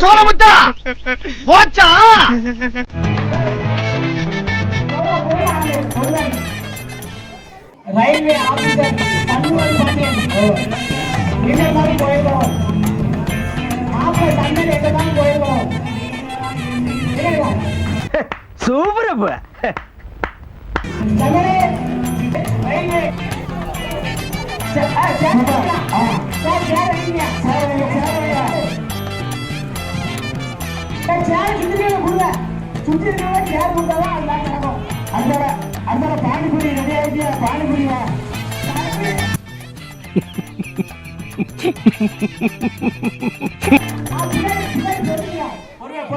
சோழமுத்தா போச்சா? Railway officer தன்னுவல் Pandian எங்கெல்லாம் போயிடும் மாப்பிள்ள தண்ணல் எங்கெல்லாம் போயிடும் சூப்பரப்ப ரயில்வே சுத்தி சேர் கொடுத்தாதான் அதெல்லாம் நடக்கும். அந்த பானிபுரி ரெடி ஆகிய பானிபுரியா சொல்லுங்க.